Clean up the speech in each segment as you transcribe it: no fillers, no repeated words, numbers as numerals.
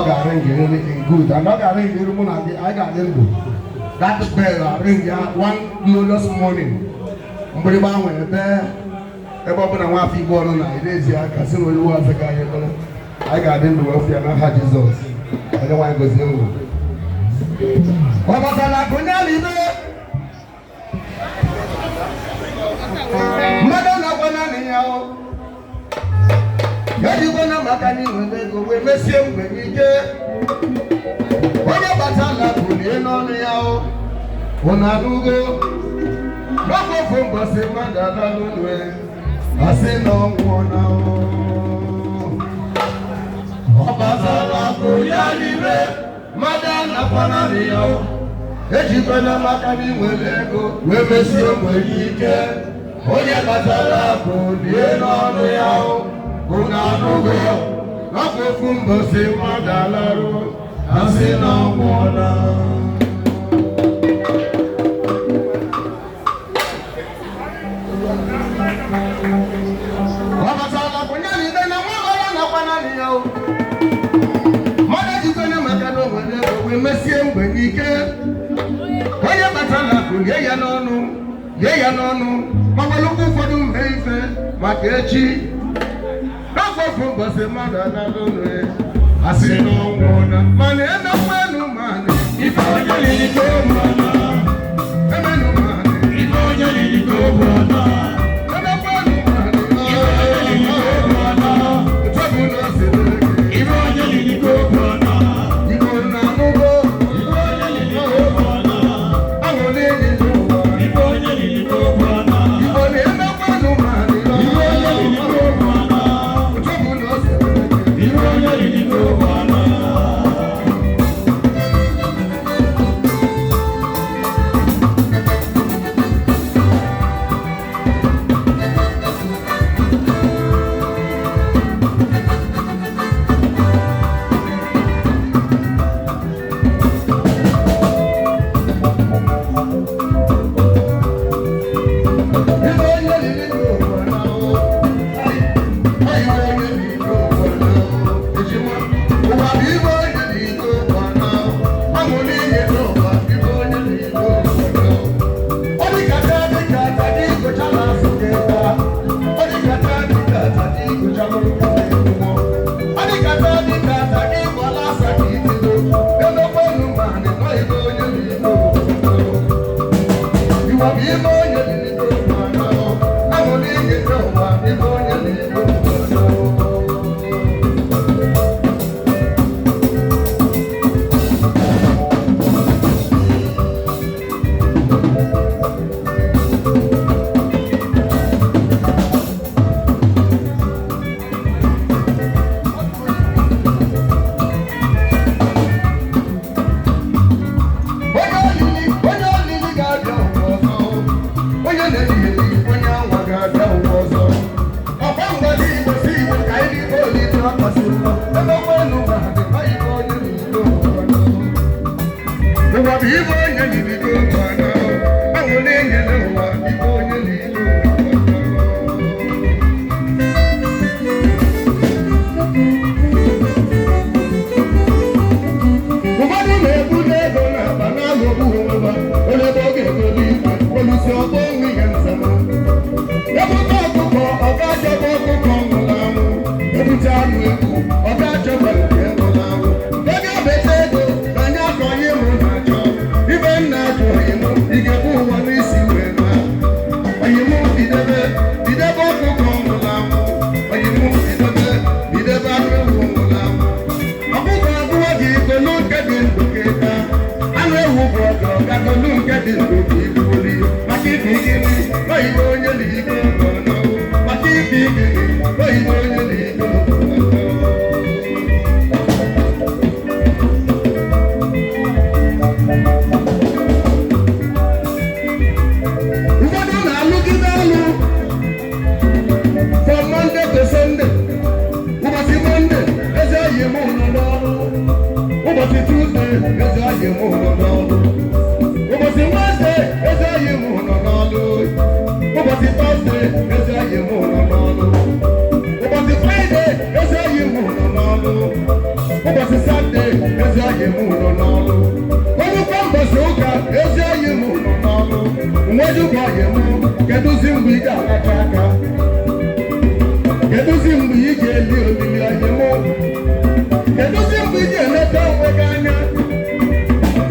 arrange in good. I'm not arrange the room. I got them. That bell arrange one glorious morning. But if I went there, about when I want people on it is here. I can see what you want to guy. I got them to wealthy and I had Jesus. I don't want to go to what was I going to leave it? Madonna Bonania. Yadi bona makani wego we mesie ngbenike Oya batala kulie no ne yao Ona nugo Bako fomba se madala nwe Ase no wona o Batala kulia libe Madana pana ne yao Eji bona makani wego we mesie ngbenike Oya batala kulie no ne yao Una nugo, nako fumbo se madalaro, ase na mwana. Wabatala kunyani dena mwala na kwanani yao. Mada jikone makano mwene we mesie mbengike. Oye batala kunye ya nonu, mawaluku fodu mheife, makechi. From Basemada, I say no one, man, and no man, if I only go, man, if I only go, man. Friday, ezi anyị m nọ n'ọrụ olukwa mbọsị ụka ezi anyị m nọ n'ọrụ nwejugo anyị m kedụzi mgbe ị ga-alacha aka kedụzi mgbe ị ga-eli olili anyị m kedụzi mgbe ị ga-eleta onwe gị anya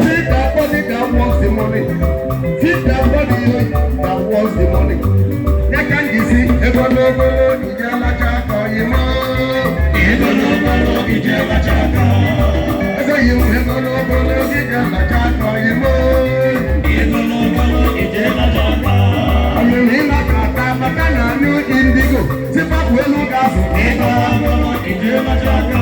fit that body that wants the money fit that body that wants the money ya ka m jizi ego n'ogolo ije alacha aka ọyị m ego n'ogolo ije alacha aka ego yi m ego n'ogolo ije alacha aka ọyị m ego n'ogolo ije alacha aka ọmụmụ ịna ka ata maka na anụ indigo tipapụ elu ga-azụ ego n'ogolo ije alacha aka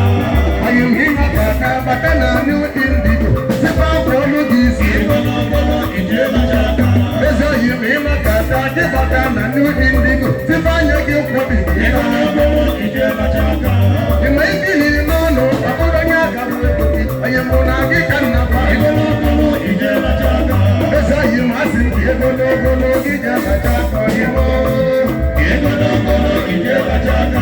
ọmụmụ ịna ka ata maka na anụ indigo tipapụ elu ga-isi ego n'ogolo ije alacha aka eze yi m ịna ka ata dịbata na anụ indigo tipanye gị nkwobi ego n'ogolo ije alacha aka ịma ikili n'ọnụ ọ bụrụ onye aka bụ ego gị onye mụ na gị ka nna kwa ego n'ogolo ije alacha aka eze yi m asị m gị ego n'ogolo ije alacha aka ọyị m ego n'ogolo ije alacha aka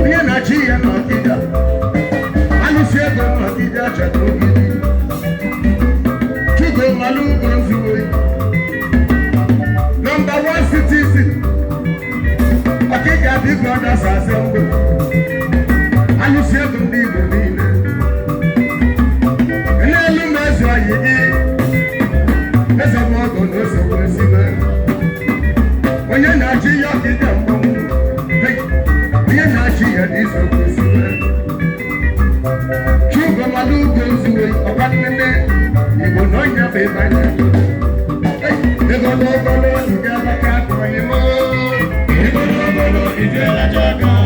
onye na-achị ya n'ọkịda alụsị ego n'ọkịda chọta ogidi Chugo malụ ugo nzuwe nọmba 1 citizen ọkịda big brothers assemble alụsị ego ndị Igbo niile n'elu mmezu anyị gị eze mọgọ na osogbu esibe onye na-achị ya ọkịda mmanwụ onye na-achị ya n'isogbu esibe Chugo malụ ugo nzuwe ọkwa nnene Igbo na onye bụ ebe anya ego n'ogolo nke abaka akọghị m ego n'ogolo ije lacha aka